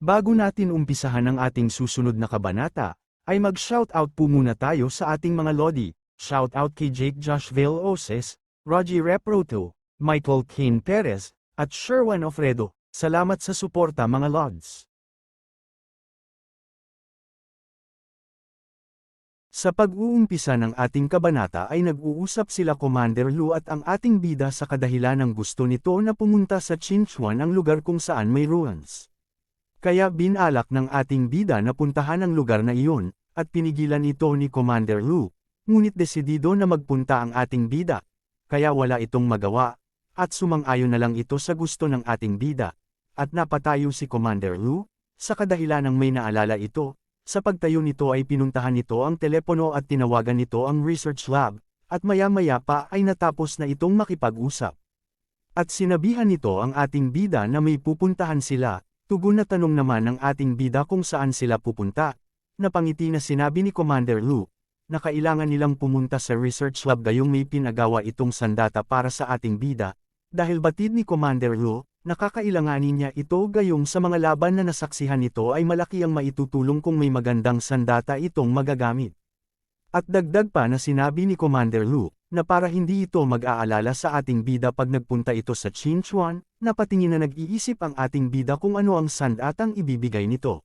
Bago natin umpisahan ang ating susunod na kabanata, ay mag-shoutout po muna tayo sa ating mga lodi. Shoutout kay Jake Josh Vale Oses, Rogie Reproto, Michael Kane Perez, at Sherwan Ofredo. Salamat sa suporta mga lods. Sa pag-uumpisa ng ating kabanata ay nag-uusap sila Commander Lu at ang ating bida sa kadahilan ng gusto nito na pumunta sa Chinchuan, ang lugar kung saan may ruins. Kaya binalak ng ating bida na puntahan ang lugar na iyon, at pinigilan ito ni Commander Lu, ngunit desidido na magpunta ang ating bida, kaya wala itong magawa, at sumang-ayon na lang ito sa gusto ng ating bida, at napatayo si Commander Lu, sa kadahilan ng may naalala ito, sa pagtayo nito ay pinuntahan nito ang telepono at tinawagan nito ang research lab, at maya-maya pa ay natapos na itong makipag-usap. At sinabihan nito ang ating bida na may pupuntahan sila. Tugon na tanong naman ng ating bida kung saan sila pupunta. Napangiti na sinabi ni Commander Lu, na kailangan nilang pumunta sa research lab gayong may pinagawa itong sandata para sa ating bida, dahil batid ni Commander Lu, nakakailanganin niya ito gayong sa mga laban na nasaksihan nito ay malaki ang maitutulong kung may magandang sandata itong magagamit. At dagdag pa na sinabi ni Commander Lu, na para hindi ito mag-aalala sa ating bida pag nagpunta ito sa Chinchuan, napatingin na nag-iisip ang ating bida kung ano ang sandatang ibibigay nito.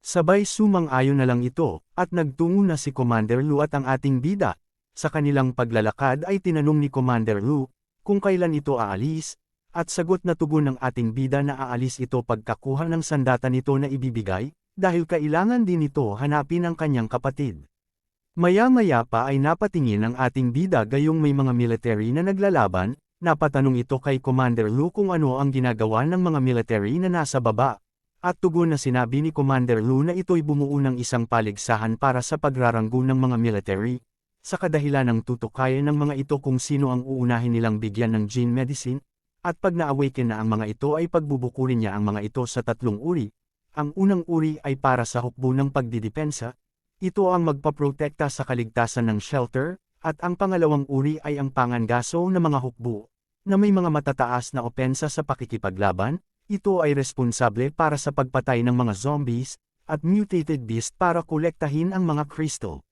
Sabay sumang-ayon na lang ito, at nagtungo na si Commander Lu at ang ating bida. Sa kanilang paglalakad ay tinanong ni Commander Lu, kung kailan ito aalis, at sagot na tugon ng ating bida na aalis ito pagkakuha ng sandata nito na ibibigay, dahil kailangan din ito hanapin ang kanyang kapatid. Maya-maya pa ay napatingin ang ating bida gayong may mga military na naglalaban, napatanong ito kay Commander Lu kung ano ang ginagawa ng mga military na nasa baba. At tugon na sinabi ni Commander Lu na ito'y bumuo ng isang paligsahan para sa pagraranggo ng mga military, sa kadahilan ng tutukayan ng mga ito kung sino ang uunahin nilang bigyan ng gene medicine, at pag na-awaken na ang mga ito ay pagbubukurin niya ang mga ito sa tatlong uri. Ang unang uri ay para sa hukbo ng pagdidepensa. Ito ang magpaprotekta sa kaligtasan ng shelter, at ang pangalawang uri ay ang pangangaso na mga hukbo, na may mga matataas na opensa sa pakikipaglaban. Ito ay responsable para sa pagpatay ng mga zombies, at mutated beast para kolektahin ang mga crystal.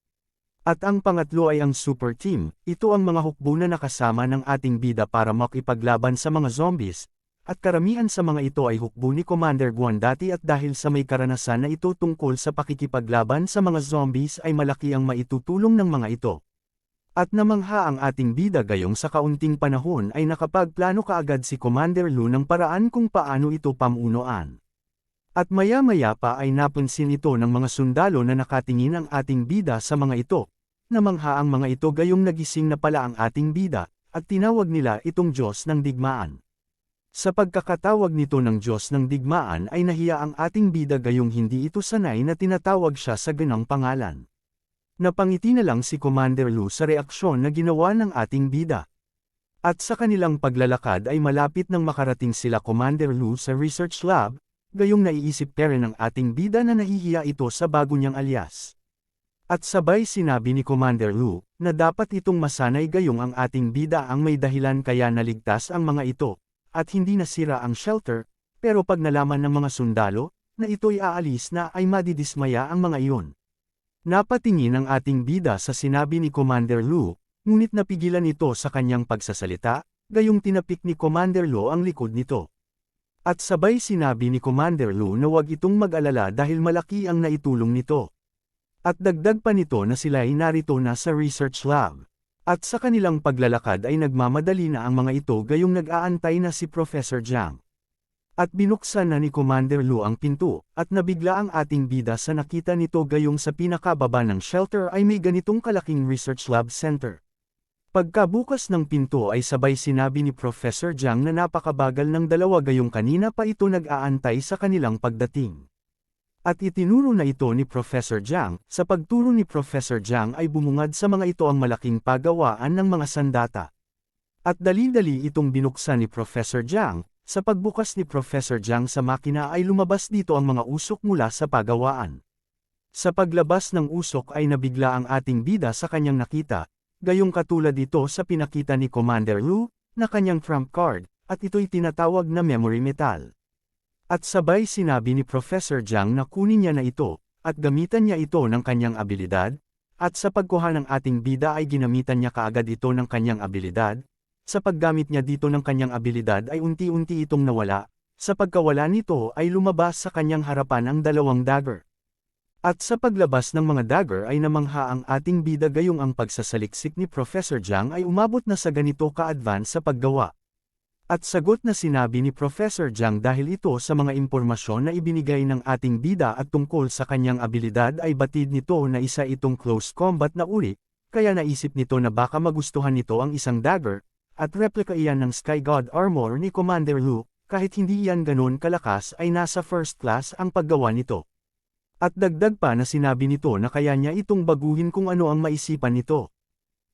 At ang pangatlo ay ang super team, ito ang mga hukbo na nakasama ng ating bida para makipaglaban sa mga zombies. At karamihan sa mga ito ay hukbo ni Commander Guan dati at dahil sa may karanasan na ito tungkol sa pakikipaglaban sa mga zombies ay malaki ang maitutulong ng mga ito. At namangha ang ating bida gayong sa kaunting panahon ay nakapagplano kaagad si Commander Lu ng paraan kung paano ito pamunuan. At maya-maya pa ay napansin ito ng mga sundalo na nakatingin ang ating bida sa mga ito. Namangha ang mga ito gayong nagising na pala ang ating bida, at tinawag nila itong Diyos ng Digmaan. Sa pagkakatawag nito ng Diyos ng Digmaan ay nahiya ang ating bida gayong hindi ito sanay na tinatawag siya sa ganang pangalan. Napangiti na lang si Commander Lu sa reaksyon na ginawa ng ating bida. At sa kanilang paglalakad ay malapit nang makarating sila Commander Lu sa research lab, gayong naiisip pa rin ng ating bida na nahihiya ito sa bago niyang alias. At sabay sinabi ni Commander Lu, na dapat itong masanay gayong ang ating bida ang may dahilan kaya naligtas ang mga ito. At hindi nasira ang shelter, pero pag nalaman ng mga sundalo, na ito'y aalis na ay madidismaya ang mga iyon. Napatingin ang ating bida sa sinabi ni Commander Lu, ngunit napigilan ito sa kanyang pagsasalita, gayong tinapik ni Commander Lu ang likod nito. At sabay sinabi ni Commander Lu na huwag itong mag-alala dahil malaki ang naitulong nito. At dagdag pa nito na sila'y narito na sa research lab. At sa kanilang paglalakad ay nagmamadali na ang mga ito gayong nag-aantay na si Professor Jiang. At binuksan na ni Commander Lu ang pinto, at nabigla ang ating bida sa nakita nito gayong sa pinakababa ng shelter ay may ganitong kalaking research lab center. Pagkabukas ng pinto ay sabay sinabi ni Professor Jiang na napakabagal ng dalawa gayong kanina pa ito nag-aantay sa kanilang pagdating. At itinuro na ito ni Professor Jiang, sa pagturo ni Professor Jiang ay bumungad sa mga ito ang malaking pagawaan ng mga sandata. At dali-dali itong binuksan ni Professor Jiang, sa pagbukas ni Professor Jiang sa makina ay lumabas dito ang mga usok mula sa pagawaan. Sa paglabas ng usok ay nabigla ang ating bida sa kanyang nakita, gayong katulad ito sa pinakita ni Commander Lu, na kanyang trump card, at ito'y tinatawag na memory metal. At sabay sinabi ni Professor Jiang na kunin niya na ito, at gamitan niya ito ng kanyang abilidad, at sa pagkuha ng ating bida ay ginamitan niya kaagad ito ng kanyang abilidad. Sa paggamit niya dito ng kanyang abilidad ay unti-unti itong nawala, sa pagkawala nito ay lumabas sa kanyang harapan ang dalawang dagger. At sa paglabas ng mga dagger ay namangha ang ating bida gayong ang pagsasaliksik ni Professor Jiang ay umabot na sa ganito ka-advance sa paggawa. At sagot na sinabi ni Professor Jiang dahil ito sa mga impormasyon na ibinigay ng ating bida at tungkol sa kanyang abilidad ay batid nito na isa itong close combat na uri, kaya naisip nito na baka magustuhan nito ang isang dagger, at replika iyan ng Sky God Armor ni Commander Lu, kahit hindi iyan ganon kalakas ay nasa first class ang paggawa nito. At dagdag pa na sinabi nito na kaya niya itong baguhin kung ano ang maisipan nito.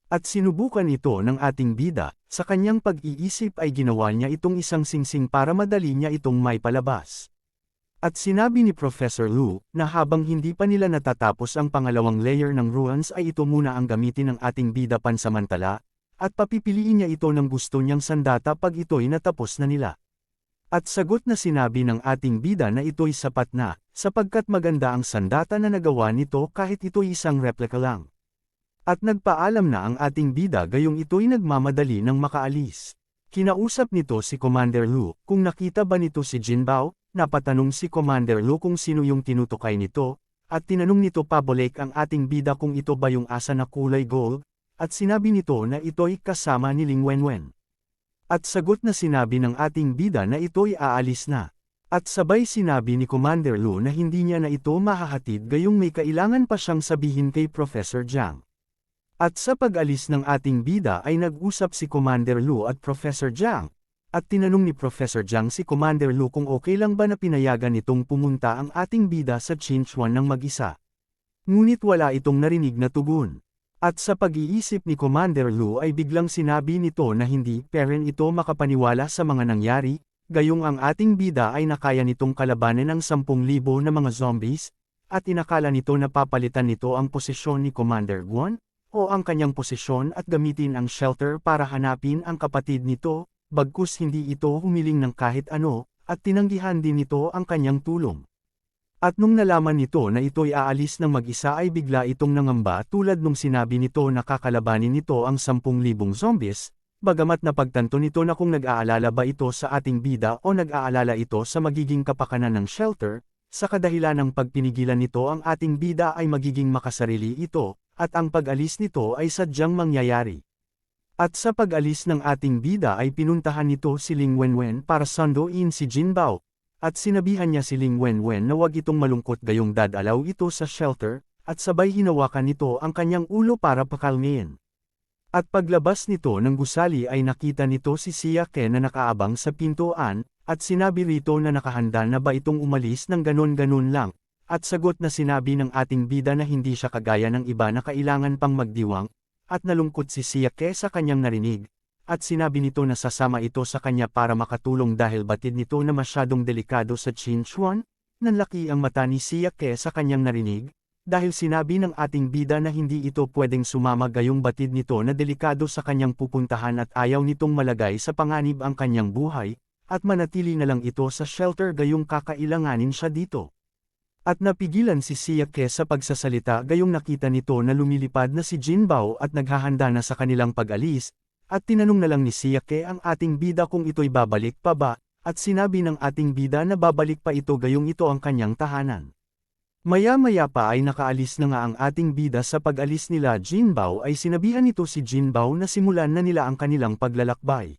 At sinubukan ito ng ating bida, sa kanyang pag-iisip ay ginawa niya itong isang singsing para madali niya itong may palabas. At sinabi ni Professor Lu, na habang hindi pa nila natatapos ang pangalawang layer ng ruins ay ito muna ang gamitin ng ating bida pansamantala, at papipiliin niya ito ng gusto niyang sandata pag ito'y natapos na nila. At sagot na sinabi ng ating bida na ito'y sapat na, sapagkat maganda ang sandata na nagawa nito kahit ito'y isang replika lang. At nagpaalam na ang ating bida gayong ito'y nagmamadali ng makaalis. Kinausap nito si Commander Lu, kung nakita ba nito si Jinbao, napatanong si Commander Lu kung sino yung tinutukay nito, at tinanong nito pabalik ang ating bida kung ito ba yung asa na kulay gold, at sinabi nito na ito'y kasama ni Ling Wenwen. At sagot na sinabi ng ating bida na ito'y aalis na. At sabay sinabi ni Commander Lu na hindi niya na ito mahahatid gayong may kailangan pa siyang sabihin kay Professor Jiang. At sa pag-alis ng ating bida ay nag-usap si Commander Lu at Professor Jiang, at tinanong ni Professor Jiang si Commander Lu kung okay lang ba na pinayagan nitong pumunta ang ating bida sa Chinchuan ng mag-isa. Ngunit wala itong narinig na tugon. At sa pag-iisip ni Commander Lu ay biglang sinabi nito na hindi peren ito makapaniwala sa mga nangyari, gayong ang ating bida ay nakaya nitong kalabanin ang 10,000 na mga zombies, at inakala nito na papalitan nito ang posisyon ni Commander Guan, o ang kanyang posisyon at gamitin ang shelter para hanapin ang kapatid nito, bagkus hindi ito humiling ng kahit ano, at tinanggihan din nito ang kanyang tulong. At nung nalaman nito na ito'y aalis ng mag-isa ay bigla itong nangamba tulad nung sinabi nito na kakalabanin nito ang 10,000 zombies, bagamat napagtanto nito na kung nag-aalala ba ito sa ating bida o nag-aalala ito sa magiging kapakanan ng shelter, sa kadahilan ng pagpinigilan nito ang ating bida ay magiging makasarili ito, at ang pag-alis nito ay sadyang mangyayari. At sa pag-alis ng ating bida ay pinuntahan nito si Ling Wenwen para sunduin si Jinbao, at sinabihan niya si Ling Wenwen na wag itong malungkot gayong dadalaw ito sa shelter, at sabay hinawakan nito ang kanyang ulo para pakalmayin. At paglabas nito ng gusali ay nakita nito si Siya Ken na nakaabang sa pintuan, at sinabi rito na nakahanda na ba itong umalis ng ganon-ganon lang. At sagot na sinabi ng ating bida na hindi siya kagaya ng iba na kailangan pang magdiwang, at nalungkot si Siake sa kanyang narinig, at sinabi nito na sasama ito sa kanya para makatulong dahil batid nito na masyadong delikado sa Chinchuan. Nanlaki ang mata ni Siake sa kanyang narinig, dahil sinabi ng ating bida na hindi ito pwedeng sumama gayong batid nito na delikado sa kanyang pupuntahan at ayaw nitong malagay sa panganib ang kanyang buhay, at manatili na lang ito sa shelter gayong kakailanganin siya dito. At napigilan si Siake sa pagsasalita gayong nakita nito na lumilipad na si Jinbao at naghahanda na sa kanilang pag-alis, at tinanong na lang ni Siake ang ating bida kung ito'y babalik pa ba, at sinabi ng ating bida na babalik pa ito gayong ito ang kanyang tahanan. Maya-maya pa ay nakaalis na nga ang ating bida sa pag-alis nila Jinbao ay sinabihan nito si Jinbao na simulan na nila ang kanilang paglalakbay.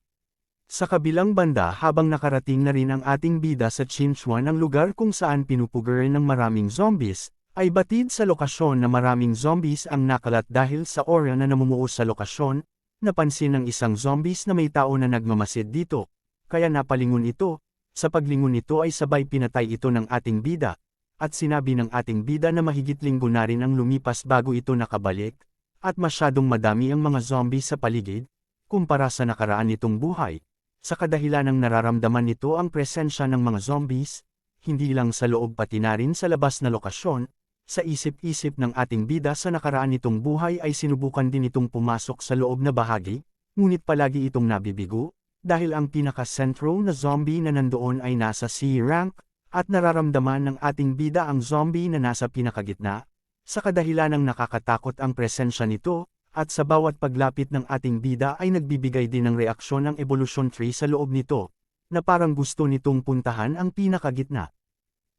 Sa kabilang banda habang nakarating na rin ang ating bida sa Chinchuan ang lugar kung saan pinupugiran ng maraming zombies, ay batid sa lokasyon na maraming zombies ang nakalat dahil sa aura na namumuo sa lokasyon, napansin ng isang zombies na may tao na nagmamasid dito, kaya napalingon ito, sa paglingon nito ay sabay pinatay ito ng ating bida, at sinabi ng ating bida na mahigit linggo na rin ang lumipas bago ito nakabalik, at masyadong madami ang mga zombies sa paligid, kumpara sa nakaraan nitong buhay. Sa kadahilan ng nararamdaman nito ang presensya ng mga zombies, hindi lang sa loob pati na rin sa labas na lokasyon, sa isip-isip ng ating bida sa nakaraan nitong buhay ay sinubukan din itong pumasok sa loob na bahagi, ngunit palagi itong nabibigo, dahil ang pinaka-sentro na zombie na nandoon ay nasa C rank, At nararamdaman ng ating bida ang zombie na nasa pinakagitna, sa kadahilanang nakakatakot ang presensya nito, at sa bawat paglapit ng ating bida ay nagbibigay din ng reaksyon ng evolution tree sa loob nito, na parang gusto nitong puntahan ang pinakagitna.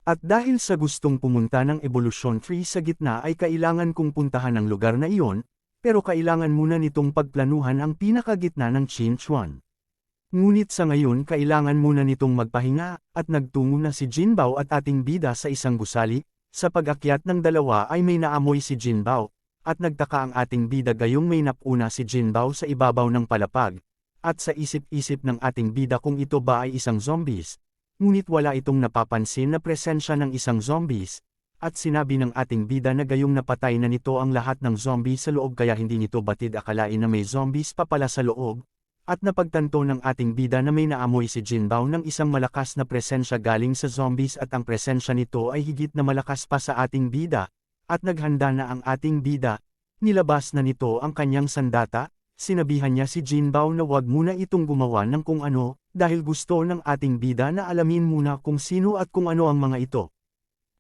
At dahil sa gustong pumunta ng evolution tree sa gitna ay kailangan kong puntahan ang lugar na iyon, pero kailangan muna nitong pagplanuhan ang pinakagitna ng Chinchuan. Ngunit sa ngayon kailangan muna nitong magpahinga, at nagtungo na si Jinbao at ating bida sa isang gusali. Sa pag-akyat ng dalawa ay may naamoy si Jinbao, at nagtaka ang ating bida gayong may napuna si Jinbao sa ibabaw ng palapag, at sa isip-isip ng ating bida kung ito ba ay isang zombies, ngunit wala itong napapansin na presensya ng isang zombies, at sinabi ng ating bida na gayong napatay na nito ang lahat ng zombie sa loob kaya hindi nito batid akalain na may zombies pa pala sa loob. At napagtanto ng ating bida na may naamoy si Jinbao ng isang malakas na presensya galing sa zombies at ang presensya nito ay higit na malakas pa sa ating bida, at naghanda na ang ating bida, nilabas na nito ang kanyang sandata, sinabihan niya si Jinbao na wag muna itong gumawa ng kung ano, dahil gusto ng ating bida na alamin muna kung sino at kung ano ang mga ito.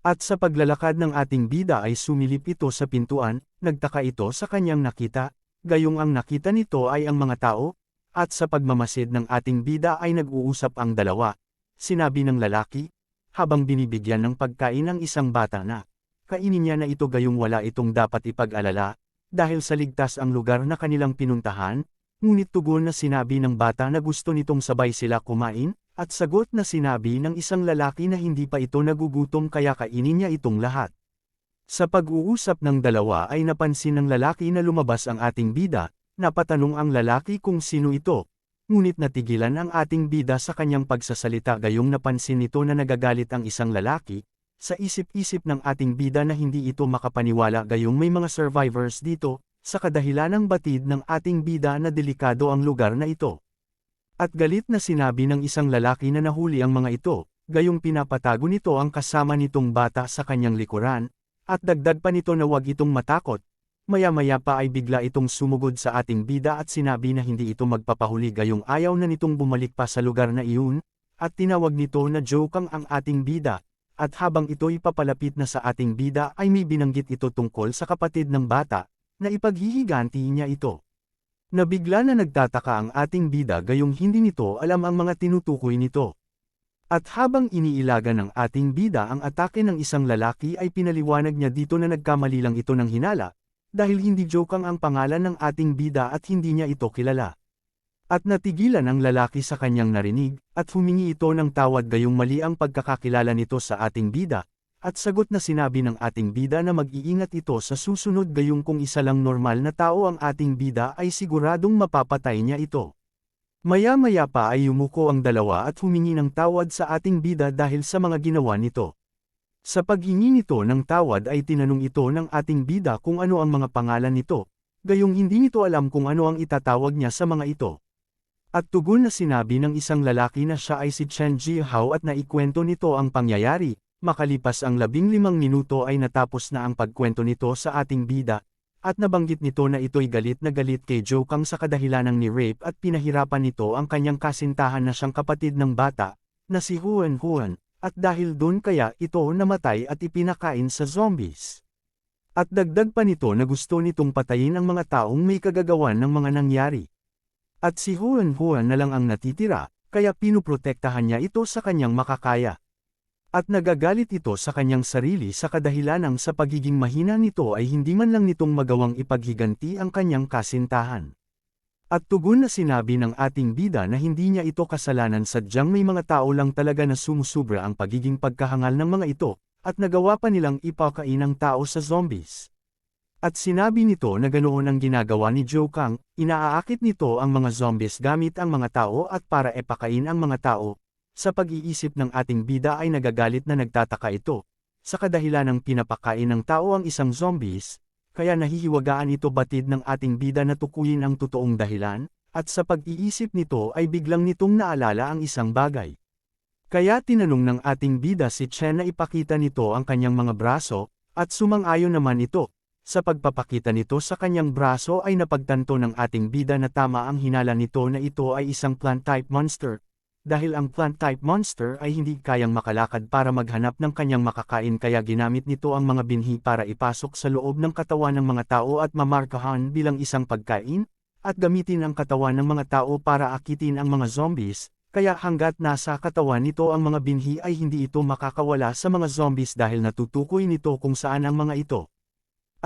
At sa paglalakad ng ating bida ay sumilip ito sa pintuan, nagtaka ito sa kanyang nakita, gayong ang nakita nito ay ang mga tao. At sa pagmamasid ng ating bida ay nag-uusap ang dalawa. Sinabi ng lalaki, habang binibigyan ng pagkain ang isang bata na, kainin niya na ito gayong wala itong dapat ipag-alala, dahil sa ligtas ang lugar na kanilang pinuntahan, ngunit tugon na sinabi ng bata na gusto nitong sabay sila kumain, at sagot na sinabi ng isang lalaki na hindi pa ito nagugutom kaya kainin niya itong lahat. Sa pag-uusap ng dalawa ay napansin ng lalaki na lumabas ang ating bida. Napatanong ang lalaki kung sino ito, ngunit natigilan ang ating bida sa kanyang pagsasalita gayong napansin nito na nagagalit ang isang lalaki, sa isip-isip ng ating bida na hindi ito makapaniwala gayong may mga survivors dito, sa kadahilanang batid ng ating bida na delikado ang lugar na ito. At galit na sinabi ng isang lalaki na nahuli ang mga ito, gayong pinapatago nito ang kasama nitong bata sa kanyang likuran, at dagdag pa nito na wag itong matakot. Maya-maya pa ay bigla itong sumugod sa ating bida at sinabi na hindi ito magpapahuli gayong ayaw na nitong bumalik pa sa lugar na iyon, at tinawag nito na Jokang ang ating bida, at habang ito'y papalapit na sa ating bida ay may binanggit ito tungkol sa kapatid ng bata, na ipaghihiganti niya ito. Nabigla na nagtataka ang ating bida gayong hindi nito alam ang mga tinutukoy nito. At habang iniilaga ng ating bida ang atake ng isang lalaki ay pinaliwanag niya dito na nagkamali lang ito ng hinala, dahil hindi Jokang ang pangalan ng ating bida at hindi niya ito kilala. At natigilan ang lalaki sa kanyang narinig, at humingi ito ng tawad gayong mali ang pagkakakilala nito sa ating bida, at sagot na sinabi ng ating bida na mag-iingat ito sa susunod gayong kung isa lang normal na tao ang ating bida ay siguradong mapapatay niya ito. Maya-maya pa ay yumuko ang dalawa at humingi ng tawad sa ating bida dahil sa mga ginawa nito. Sa paghingi nito ng tawad ay tinanong ito ng ating bida kung ano ang mga pangalan nito, gayong hindi nito alam kung ano ang itatawag niya sa mga ito. At tugon na sinabi ng isang lalaki na siya ay si Chen Jihao at naikwento nito ang pangyayari, makalipas ang 15 minuto ay natapos na ang pagkwento nito sa ating bida, at nabanggit nito na ito'y galit na galit kay Jokang sa kadahilanang ni rape at pinahirapan nito ang kanyang kasintahan na siyang kapatid ng bata, na si Huan Huan. At dahil doon kaya ito namatay at ipinakain sa zombies. At dagdag pa nito na gusto nitong patayin ang mga taong may kagagawan ng mga nangyari. At si Huan Huan na lang ang natitira, kaya pinuprotektahan niya ito sa kanyang makakaya. At nagagalit ito sa kanyang sarili sa kadahilanang sa pagiging mahina nito ay hindi man lang nitong magawang ipaghiganti ang kanyang kasintahan. At tugon na sinabi ng ating bida na hindi niya ito kasalanan sadyang may mga tao lang talaga na sumusubra ang pagiging pagkahangal ng mga ito, at nagawa pa nilang ipakain ang tao sa zombies. At sinabi nito na ganoon ang ginagawa ni Jokang, inaaakit nito ang mga zombies gamit ang mga tao at para epakain ang mga tao. Sa pag-iisip ng ating bida ay nagagalit na nagtataka ito, sa kadahilanang pinapakain ng tao ang isang zombies, kaya nahihiwagaan ito batid ng ating bida na tukuyin ang totoong dahilan, at sa pag-iisip nito ay biglang nitong naalala ang isang bagay. Kaya tinanong ng ating bida si Chen na ipakita nito ang kanyang mga braso, at sumang-ayon naman ito. Sa pagpapakita nito sa kanyang braso ay napagtanto ng ating bida na tama ang hinala nito na ito ay isang plant-type monster, dahil ang plant-type monster ay hindi kayang makalakad para maghanap ng kanyang makakain kaya ginamit nito ang mga binhi para ipasok sa loob ng katawan ng mga tao at mamarkahan bilang isang pagkain, at gamitin ang katawan ng mga tao para akitin ang mga zombies, kaya hanggat nasa katawan nito ang mga binhi ay hindi ito makakawala sa mga zombies dahil natutukoy nito kung saan ang mga ito.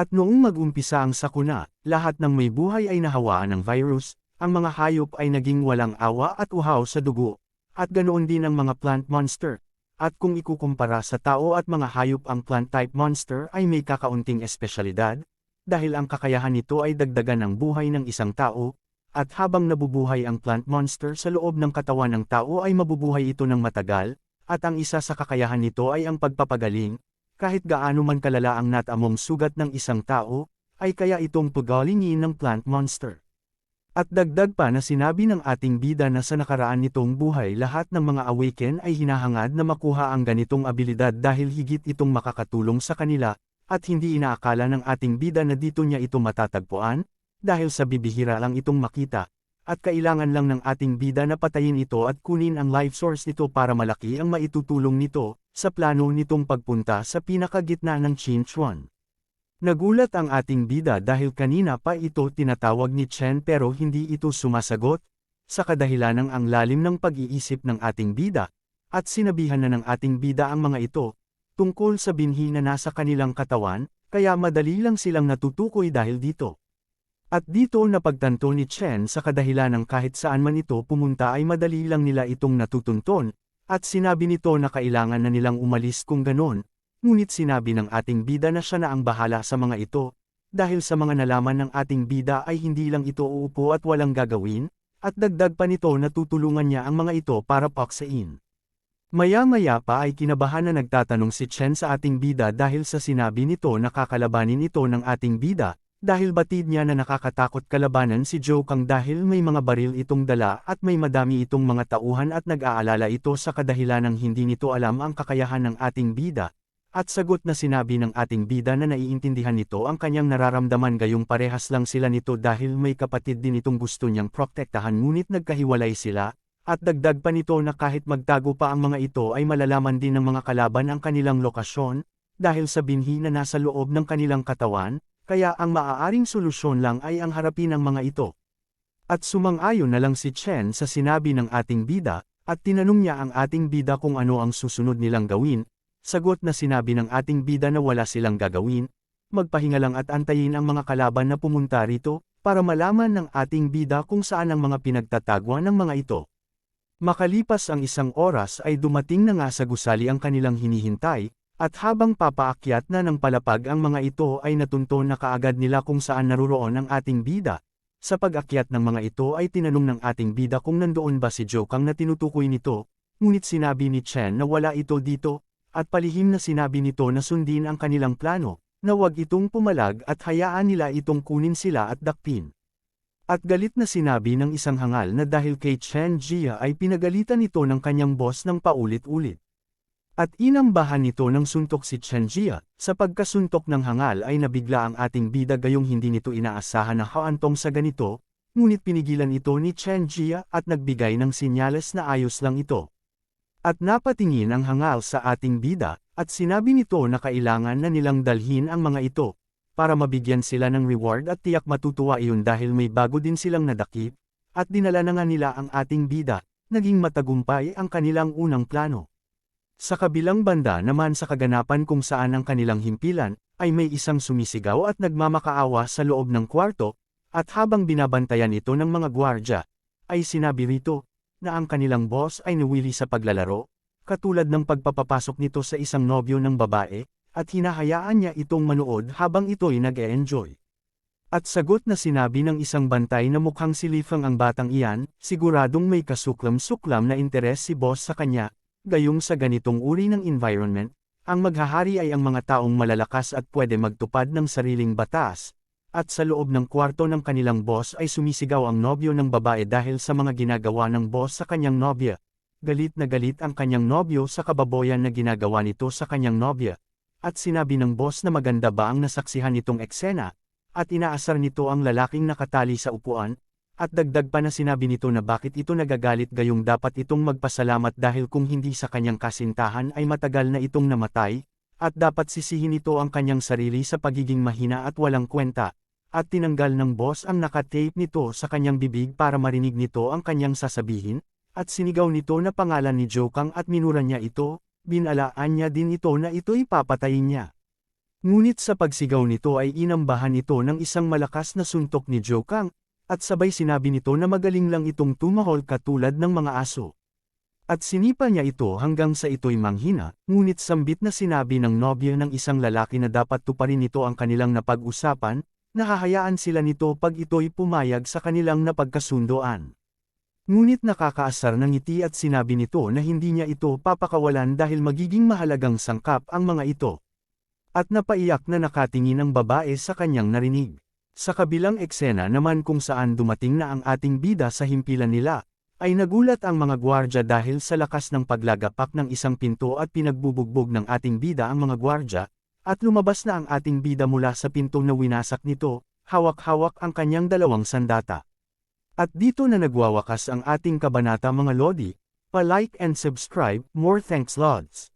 At noong mag-umpisa ang sakuna, lahat ng may buhay ay nahawaan ng virus, ang mga hayop ay naging walang awa at uhaw sa dugo. At ganoon din ang mga plant monster. At kung ikukumpara sa tao at mga hayop ang plant-type monster ay may kakaunting espesyalidad, dahil ang kakayahan nito ay dagdagan ng buhay ng isang tao, at habang nabubuhay ang plant monster sa loob ng katawan ng tao ay mabubuhay ito ng matagal, at ang isa sa kakayahan nito ay ang pagpapagaling, kahit gaano man kalala ang natamong sugat ng isang tao, ay kaya itong pagalingin ng plant monster. At dagdag pa na sinabi ng ating bida na sa nakaraan nitong buhay lahat ng mga awaken ay hinahangad na makuha ang ganitong abilidad dahil higit itong makakatulong sa kanila, at hindi inaakala ng ating bida na dito niya ito matatagpuan, dahil sa bibihira lang itong makita, at kailangan lang ng ating bida na patayin ito at kunin ang life source nito para malaki ang maitutulong nito, sa plano nitong pagpunta sa pinakagitna ng Chinchuan. Nagulat ang ating bida dahil kanina pa ito tinatawag ni Chen pero hindi ito sumasagot, sa kadahilanang ang lalim ng pag-iisip ng ating bida, at sinabihan na ng ating bida ang mga ito, tungkol sa binhi na nasa kanilang katawan, kaya madali lang silang natutukoy dahil dito. At dito napagtanto ni Chen sa kadahilanang kahit saan man ito pumunta ay madali lang nila itong natutunton, at sinabi nito na kailangan na nilang umalis kung ganon. Ngunit sinabi ng ating bida na siya na ang bahala sa mga ito, dahil sa mga nalaman ng ating bida ay hindi lang ito uupo at walang gagawin, at dagdag pa nito na tutulungan niya ang mga ito para paksain. Maya-maya pa ay kinabahan na nagtatanong si Chen sa ating bida dahil sa sinabi nito na kakalabanin ito ng ating bida, dahil batid niya na nakakatakot kalabanan si Zhou Kang dahil may mga baril itong dala at may madami itong mga tauhan at nag-aalala ito sa kadahilanang hindi nito alam ang kakayahan ng ating bida. At sagot na sinabi ng ating bida na naiintindihan nito ang kanyang nararamdaman gayong parehas lang sila nito dahil may kapatid din itong gusto niyang protektahan ngunit nagkahiwalay sila, at dagdag pa nito na kahit magtago pa ang mga ito ay malalaman din ng mga kalaban ang kanilang lokasyon, dahil sa binhi na nasa loob ng kanilang katawan, kaya ang maaaring solusyon lang ay ang harapin ang mga ito. At sumang-ayon na lang si Chen sa sinabi ng ating bida, at tinanong niya ang ating bida kung ano ang susunod nilang gawin. Sagot na sinabi ng ating bida na wala silang gagawin, magpahinga lang at antayin ang mga kalaban na pumunta rito, para malaman ng ating bida kung saan ang mga pinagtatagwa ng mga ito. Makalipas ang isang oras ay dumating na nga sa gusali ang kanilang hinihintay, at habang papaakyat na ng palapag ang mga ito ay natunto na kaagad nila kung saan naruroon ang ating bida. Sa pag-akyat ng mga ito ay tinanong ng ating bida kung nandoon ba si Zhou Kang na tinutukoy nito, ngunit sinabi ni Chen na wala ito dito. At palihim na sinabi nito na sundin ang kanilang plano, na huwag itong pumalag at hayaan nila itong kunin sila at dakpin. At galit na sinabi ng isang hangal na dahil kay Chen Jia ay pinagalitan ito ng kanyang boss ng paulit-ulit. At inambahan nito ng suntok si Chen Jia, sa pagkasuntok ng hangal ay nabigla ang ating bida gayong hindi nito inaasahan na haantong sa ganito, ngunit pinigilan ito ni Chen Jia at nagbigay ng sinyales na ayos lang ito. At napatingin ang hangal sa ating bida, at sinabi nito na kailangan na nilang dalhin ang mga ito, para mabigyan sila ng reward at tiyak matutuwa iyon dahil may bago din silang nadakip, at dinala na nga nila ang ating bida, naging matagumpay ang kanilang unang plano. Sa kabilang banda naman sa kaganapan kung saan ang kanilang himpilan, ay may isang sumisigaw at nagmamakaawa sa loob ng kwarto, at habang binabantayan ito ng mga gwardya, ay sinabi rito, na ang kanilang boss ay nawili sa paglalaro, katulad ng pagpapapasok nito sa isang nobyo ng babae, at hinahayaan niya itong manood habang ito'y nag-e-enjoy. At sagot na sinabi ng isang bantay na mukhang si Lifang ang batang iyan, siguradong may kasuklam-suklam na interes si boss sa kanya, gayong sa ganitong uri ng environment, ang maghahari ay ang mga taong malalakas at pwede magtupad ng sariling batas. At sa loob ng kwarto ng kanilang boss ay sumisigaw ang nobyo ng babae dahil sa mga ginagawa ng boss sa kanyang nobya. Galit na galit ang kanyang nobyo sa kababoyan na ginagawa nito sa kanyang nobya. At sinabi ng boss na maganda ba ang nasaksihan nitong eksena, at inaasar nito ang lalaking nakatali sa upuan, At dagdag pa na sinabi nito na bakit ito nagagalit gayong dapat itong magpasalamat dahil kung hindi sa kanyang kasintahan ay matagal na itong namatay, at dapat sisihin ito ang kanyang sarili sa pagiging mahina at walang kwenta, at tinanggal ng boss ang nakatape nito sa kanyang bibig para marinig nito ang kanyang sasabihin, at sinigaw nito na pangalan ni Joe Kang at minura niya ito, binalaan niya din ito na ito'y papatayin niya. Ngunit sa pagsigaw nito ay inambahan ito ng isang malakas na suntok ni Joe Kang, at sabay sinabi nito na magaling lang itong tumahol katulad ng mga aso. At sinipa niya ito hanggang sa ito'y manghina, ngunit sambit na sinabi ng nobya ng isang lalaki na dapat tuparin nito ang kanilang napag-usapan, nahahayaan sila nito pag ito'y pumayag sa kanilang napagkasundoan. Ngunit nakakaasar ng ngiti at sinabi nito na hindi niya ito papakawalan dahil magiging mahalagang sangkap ang mga ito. At napaiyak na nakatingin ang babae sa kanyang narinig. Sa kabilang eksena naman kung saan dumating na ang ating bida sa himpilan nila, ay nagulat ang mga gwardya dahil sa lakas ng paglagapak ng isang pinto at pinagbubugbog ng ating bida ang mga gwardya, at lumabas na ang ating bida mula sa pinto na winasak nito, hawak-hawak ang kanyang dalawang sandata. At dito na nagwawakas ang ating kabanata mga lodi, pa-like and subscribe, more thanks lods.